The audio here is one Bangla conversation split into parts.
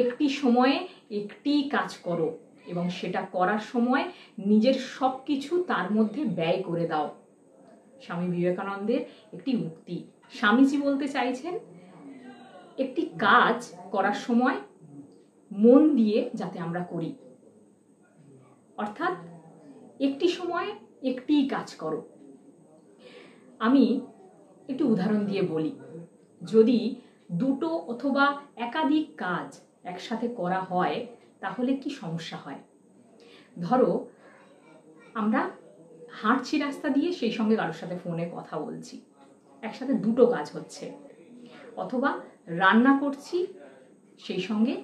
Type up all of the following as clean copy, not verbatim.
একটি সময়ে একটি কাজ করো এবং সেটা করার সময় নিজের সব কিছু তার মধ্যে ব্যয় করে দাও। স্বামী বিবেকানন্দের একটি উক্তি। স্বামীজি বলতে চাইছেন একটি কাজ করার সময় মন দিয়ে যাতে আমরা করি, অর্থাৎ একটি সময় একটি কাজ করো। আমি একটি উদাহরণ দিয়ে বলি, যদি দুটো অথবা একাধিক কাজ একসাথে করা হয় তাহলে কি সমস্যা হয়। ধরো আমরা হাঁটছি রাস্তা দিয়ে, সেই সঙ্গে কারোর সাথে ফোনে কথা বলছি, একসাথে দুটো কাজ হচ্ছে। অথবা রান্না করছি, সেই সঙ্গে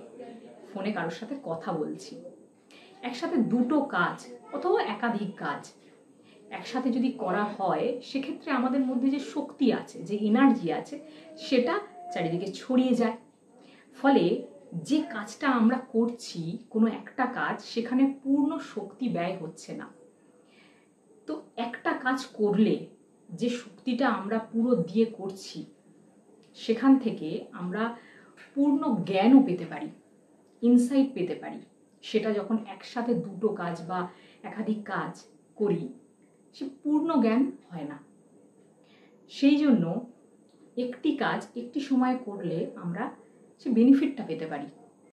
ফোনে কারোর সাথে কথা বলছি। একসাথে দুটো কাজ অথবা একাধিক কাজ একসাথে যদি করা হয়, সেক্ষেত্রে আমাদের মধ্যে যে শক্তি আছে, যে এনার্জি আছে, সেটা চারিদিকে ছড়িয়ে যায়। ফলে যে কাজটা আমরা করছি, কোনো একটা কাজ, সেখানে পূর্ণ শক্তি ব্যয় হচ্ছে না। তো একটা কাজ করলে যে শক্তিটা আমরা পুরো দিয়ে করছি, সেখান থেকে আমরা পূর্ণ জ্ঞানও পেতে পারি, ইনসাইট পেতে পারি। সেটা যখন একসাথে দুটো কাজ বা একাধিক কাজ করি, সে পূর্ণ জ্ঞান হয় না। সেই জন্য একটি কাজ একটি সময়ে করলে আমরা সে বেনিফিটটা পেতে পারি।